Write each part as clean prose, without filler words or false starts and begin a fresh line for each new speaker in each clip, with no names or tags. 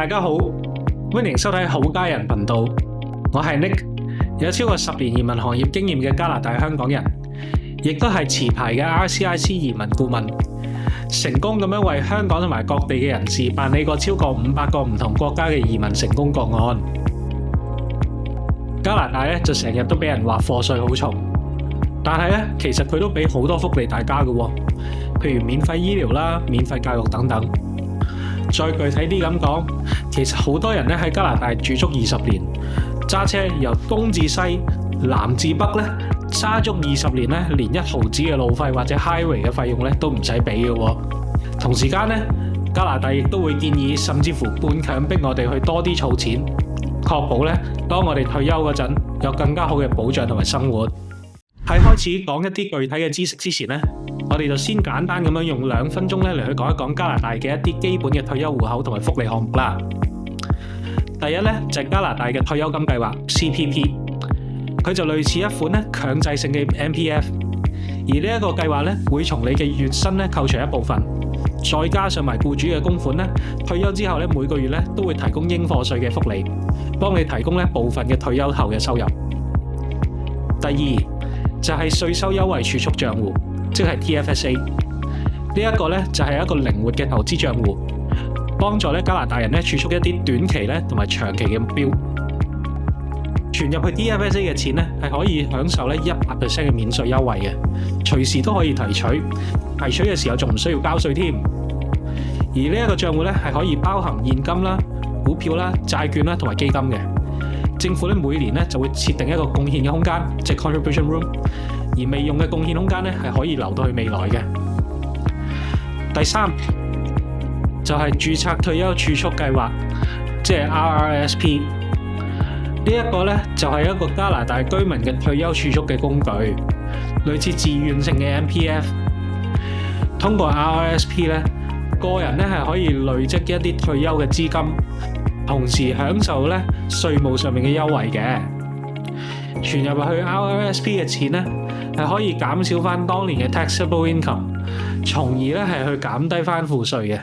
大家好，歡迎收睇好家人頻道。我係 Nick， 有超過10年移民行業經驗嘅加拿大香港人，亦都係持牌嘅 RCIC 移民顧問，成功咁樣為香港同埋各地嘅人士辦理過超過500個唔同國家嘅移民成功個案。加拿大咧就成日都俾人話課稅好重，但係咧其實佢都俾好多福利大家嘅喎，譬如免費醫療啦、免費教育等等。再具體啲咁講，其實好多人咧喺加拿大住足20年，揸車由東至西、南至北咧揸足20年咧，連1毫子嘅路費或者 highway 嘅費用咧都唔使俾嘅喎。同時間咧，加拿大亦都會建議，甚至乎半強迫我哋去多啲儲錢，確保咧當我哋退休嗰陣有更加好嘅保障同埋生活。喺開始講一啲具體嘅知識之前咧，我哋就先簡單咁樣用2分鐘咧嚟去講一講加拿大嘅一啲基本嘅退休戶口同埋福利項目啦。第一咧就係加拿大嘅退休金計劃 CPP， 佢就類似一款咧強制性嘅 MPF， 而呢一個計劃咧會從你嘅月薪咧扣除一部分，再加上埋僱主嘅供款咧，退休之後咧每個月咧都會提供應課稅嘅福利，幫你提供咧部分嘅退休後嘅收入。第二就係稅收優惠儲蓄帳戶，即係 TFSA。呢一個咧就係一個靈活嘅投資帳戶，幫助咧加拿大人咧儲蓄一啲短期咧同埋長期嘅目標。存入去 TFSA 嘅錢咧係可以享受咧100% 嘅免稅優惠嘅，隨時都可以提取嘅時候仲唔需要交稅添。而呢一個帳戶咧係可以包含現金啦、股票啦、債券啦同埋基金嘅。政府咧每年咧就會設定一個貢獻嘅空間，即係 contribution room， 而未用嘅貢獻空間咧係可以留到去未來嘅。第三就係註冊退休儲蓄計劃，即係 RRSP。呢一個咧就係一個加拿大居民嘅退休儲蓄嘅工具，類似自願性嘅 MPF。通過 RRSP 咧，個人咧係可以累積一啲退休嘅資金，同時享受咧稅務上面嘅優惠嘅。存入去 RRSP 嘅錢咧係可以減少翻當年嘅 taxable income， 從而咧係去減低翻賦稅嘅。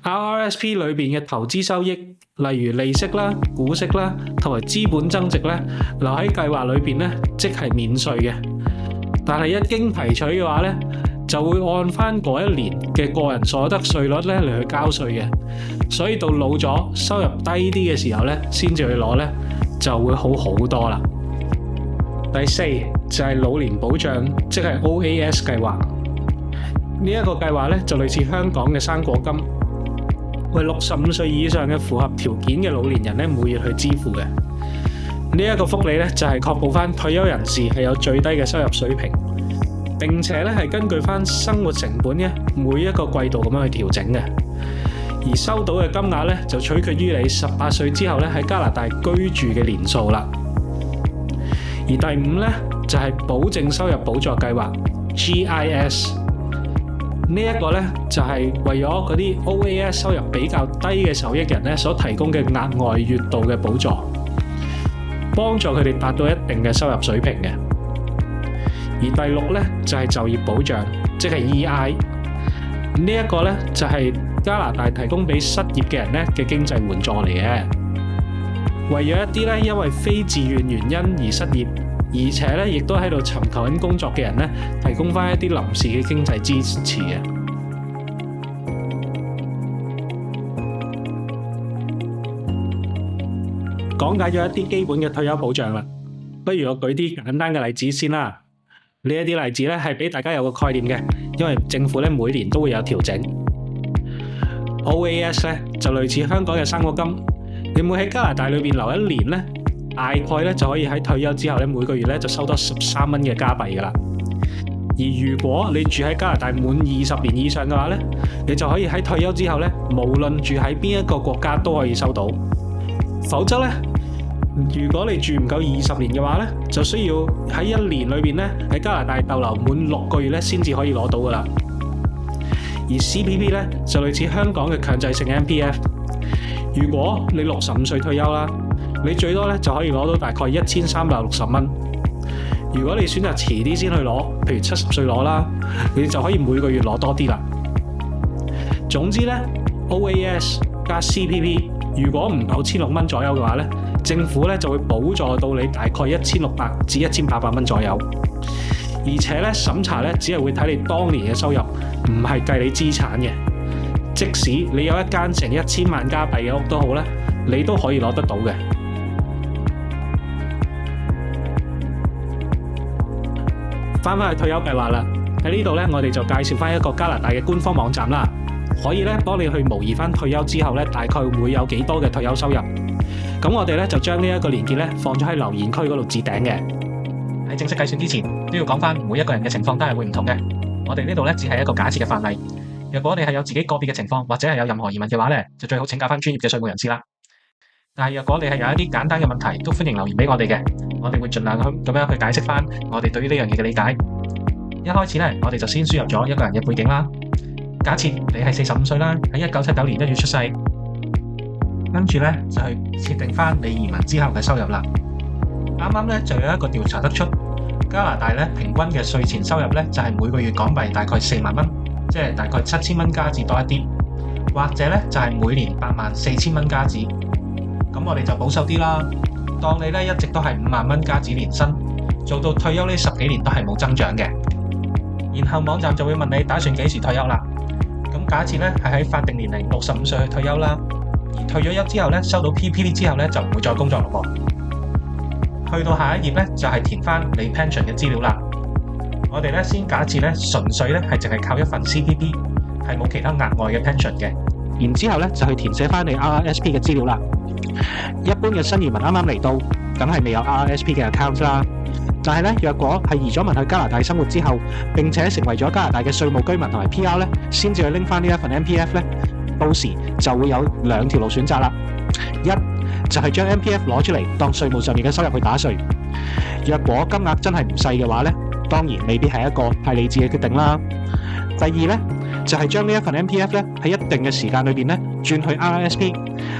RRSP 裏邊嘅投資收益，例如利息啦、股息啦同埋資本增值咧，留喺計劃裏邊咧即係免稅嘅。但係一經提取嘅話咧，就會按翻嗰一年嘅個人所得稅率咧嚟去交稅嘅，所以到老咗收入低啲嘅時候咧，先至去攞咧，就會好好多啦。第四就係老年保障，即係 OAS 計劃。呢一個計劃咧就類似香港嘅生果金，為65歲以上嘅符合條件嘅老年人咧每月去支付嘅。呢一個福利咧就係確保翻退休人士係有最低嘅收入水平。並且咧係根據翻生活成本嘅每一個季度咁樣去調整嘅，而收到嘅金額咧就取決於你18歲之後咧喺加拿大居住嘅年數啦。而第5咧就係保證收入補助計劃 GIS， 呢一個咧就係為咗嗰啲 OAS 收入比較低嘅受益人咧所提供嘅額外月度嘅補助，幫助佢哋達到一定嘅收入水平嘅。而第6咧就係就業保障，即係 EI。呢一個咧就係加拿大提供俾失業嘅人咧嘅經濟援助嚟嘅，為咗一啲咧因為非自願原因而失業，而且咧亦都喺度尋求緊工作嘅人咧，提供翻一啲臨時嘅經濟支持嘅。講解咗一啲基本嘅退休保障啦，不如我舉啲簡單嘅例子先啦。呢一啲例子咧係俾大家有個概念嘅，因為政府咧每年都會有調整。OAS 咧就類似香港嘅生果金，你每喺加拿大裏邊留1年咧，大概咧就可以喺退休之後咧每個月咧就收多13蚊嘅加幣噶啦。而如果你住喺加拿大滿20年以上嘅話咧，你就可以喺退休之後咧，無論住喺邊一個國家都可以收到。否則咧，如果你住唔夠20年嘅話咧，就需要喺1年裏邊咧喺加拿大逗留滿6個月咧，先至可以攞到噶啦。而 CPP 咧就類似香港嘅強制性 MPF。如果你65歲退休啦，你最多咧就可以攞到大概1360蚊。如果你選擇遲啲先去攞，譬如70歲攞啦，你就可以每個月攞多啲啦。總之咧， OAS 加 CPP， 如果唔夠1600蚊左右嘅話咧，政府咧就會補助到你大概1600至1800蚊左右。而且咧審查咧只係會睇你當年嘅收入，唔係計你資產嘅。即使你有一間成1000萬加幣嘅屋都好咧，你都可以攞得到嘅。翻返去退休計劃啦，喺呢度咧，我哋就介紹翻一個加拿大嘅官方網站啦，可以咧幫你去模擬翻退休之後咧，大概會有幾多嘅退休收入。咁我哋咧就將呢一個連結咧放咗喺留言區嗰度置頂嘅。喺正式計算之前，都要講翻每一個人嘅情況都係會唔同嘅。我哋呢度咧只係一個假設嘅範例。若果你係有自己個別嘅情況，或者係有任何疑問嘅話咧，就最好請教翻專業嘅稅務人士啦。但係若果你係有一啲簡單嘅問題，都歡迎留言俾我哋嘅，我哋會盡量咁樣去解釋翻我哋對於呢樣嘢嘅理解。一開始咧，我哋就先輸入咗一個人嘅背景啦。假設你係45歲啦，喺1979年1月出世，跟住咧就去設定翻你移民之後嘅收入啦。啱啱咧就有一個調查得出，加拿大咧平均嘅稅前收入咧就係每個月港幣大概4萬蚊，即係大概7000蚊加紙多一啲，或者咧就係每年84000蚊加紙。咁我哋就保守啲啦，當你咧一直都係5萬蚊加紙年薪，做到退休呢10幾年都係冇增長嘅。然後網站就會問你打算幾時退休啦。咁假設咧係喺法定年齡65歲去退休啦，而退咗休之後咧收到 PPD 之後咧就唔會再工作咯噃。去到下一頁咧就係填翻你 pension 嘅資料啦。我哋咧先假設咧純粹咧係淨係靠一份 CPP， 係冇其他額外嘅 pension 嘅。然之後咧就去填寫翻你 RRSP 嘅資料啦。一般嘅新移民啱啱嚟到，梗係未有 RRSP 嘅 account 啦。但係咧，若果係移咗民去加拿大生活之後，並且成為咗加拿大嘅稅務居民同埋 PR 咧，先至去拎翻呢一份 MPF 咧，到時就會有2條路選擇啦。一就係將 MPF 攞出嚟當稅務上面嘅收入去打稅。若果金額真係唔細嘅話咧，當然未必係一個係理智嘅決定啦。第二咧，就係將呢一份 MPF 咧喺一定嘅時間裏邊咧轉去 RRSP，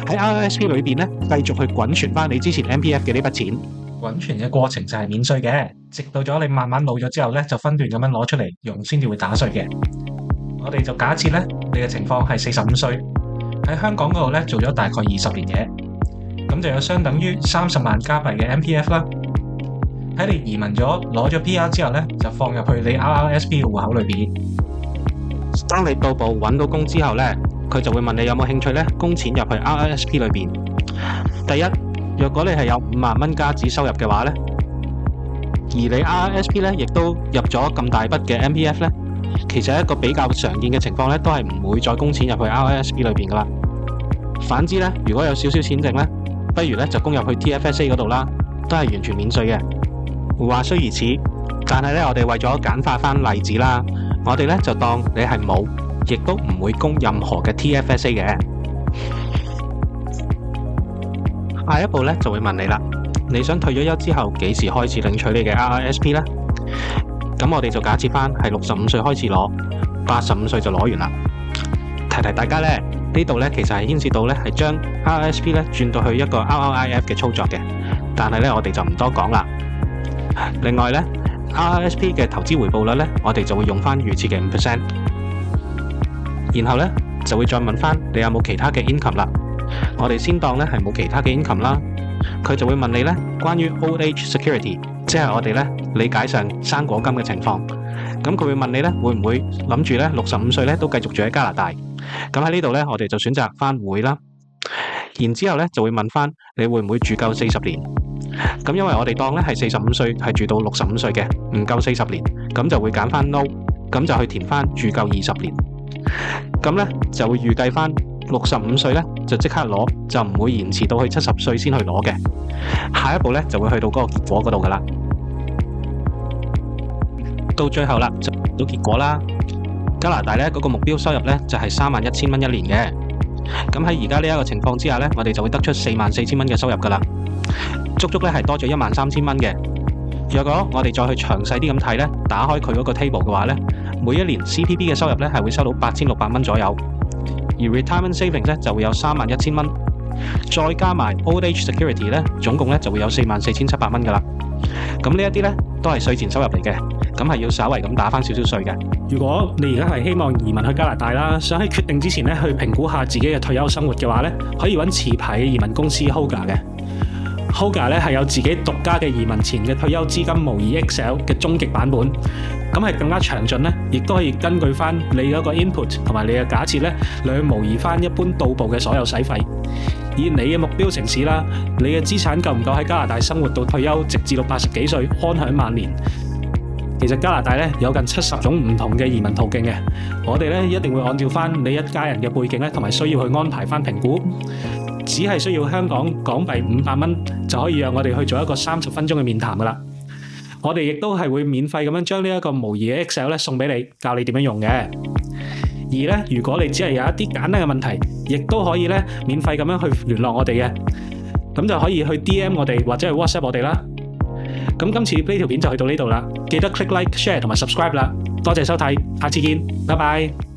喺 RRSP 裏邊咧繼續去滾存翻你之前 MPF 嘅呢筆錢。滾存嘅過程就係免稅嘅，直到咗你慢慢老咗之後咧，就分段咁樣攞出嚟用先至會打稅嘅。我哋就假設咧，你嘅情況係45歲，喺香港嗰度咧做咗大概20年嘢，咁就有相等於30萬加幣嘅 MPF 啦。喺你移民咗攞咗 PR 之後咧，就放入去你 RRSP 嘅戶口裏邊。當你到步揾到工之後咧，佢就會問你有冇興趣咧供錢入去 RRSP 裏邊。第一，若果你係有5萬蚊加紙收入嘅話咧，而你 RRSP 咧亦都入咗咁大筆嘅 MPF 咧，其實一個比較常見嘅情況咧，都係唔會再供錢入去 RRSP 裏邊噶啦。反之咧，如果有少少錢剩咧，不如咧就供入去 TFSA 嗰度啦，都係完全免稅嘅。話雖如此，但係咧我哋為咗簡化翻例子啦，我哋咧就當你係冇，亦都唔會供任何嘅 TFSA 嘅。下一步咧就會問你啦，你想退咗休之後幾時開始領取你嘅 RRSP 呢？咁我哋就假設翻係65歲開始攞，85歲就攞完啦。提提大家咧，呢度咧其實係牽涉到咧係將 RRSP 咧轉到去一個 RRIF 嘅操作嘅，但係咧我哋就唔多講啦。另外咧 RRSP 嘅投資回報率咧，我哋就會用翻預設嘅 5%， 然後咧就會再問翻你有冇其他嘅 income 啦。我哋先當咧係冇其他嘅 income 啦，佢就會問你咧關於 Old Age Security， 即係我哋咧理解上生果金嘅情況。咁佢會問你咧會唔會諗住咧65歲咧都繼續住喺加拿大？咁喺呢度咧我哋就選擇翻會啦。然之後咧就會問翻你會唔會住夠40年？咁因為我哋當咧係45歲係住到65歲嘅，唔夠40年，咁就會揀翻 No， 咁就去填翻住夠20年。咁咧就會預計翻65歲咧就即刻攞，就唔會延遲到去70歲先去攞嘅。下一步咧就會去到嗰個結果嗰度噶啦。到最後啦，就到結果啦。加拿大咧嗰個目標收入咧就係31000蚊一年嘅。咁喺而家呢一個情況之下咧，我哋就會得出44000蚊嘅收入噶啦，足足咧係多咗13000蚊嘅。若果我哋再去詳細啲咁睇咧，打開佢嗰個 table 嘅話咧，每一年 CPP 嘅收入咧係會收到8600蚊左右，而 retirement savings 咧就會有31000蚊，再加埋 old age security 咧，總共咧就會有44700蚊噶啦。咁呢一啲咧都係稅前收入嚟嘅，
咁係要稍微咁打返少少稅嘅。
如果你而家係希望移民去加拿大啦，想喺決定之前咧去評估下自己嘅退休生活嘅話咧，可以揾持牌嘅移民公司 Hoga 嘅。Hoga 咧係有自己獨家嘅移民前嘅退休資金模擬 Excel 嘅終極版本，咁係更加詳盡咧，亦都可以根據翻你嗰個 input 同埋你嘅假設咧，你去模擬翻一般到步嘅所有使費，以你嘅目標城市啦，你嘅資產夠唔夠喺加拿大生活到退休，直至到80幾歲安享晚年？其實加拿大咧有近70種唔同嘅移民途徑嘅，我哋咧一定會按照翻你一家人嘅背景咧，同埋需要去安排翻評估。只係需要香港港幣500蚊就可以讓我哋去做一個30分鐘嘅面談噶啦。我哋亦都係會免費咁樣將呢一個模擬嘅 Excel 咧送俾你，教你點樣用嘅。而咧，如果你只係有一啲簡單嘅問題，亦都可以咧免費咁樣去聯絡我哋嘅，咁就可以去 DM 我哋或者係 WhatsApp 我哋啦。咁今次呢條片就去到呢度啦，記得 click like、share 同埋 subscribe 啦。多謝收睇，下次見，拜拜。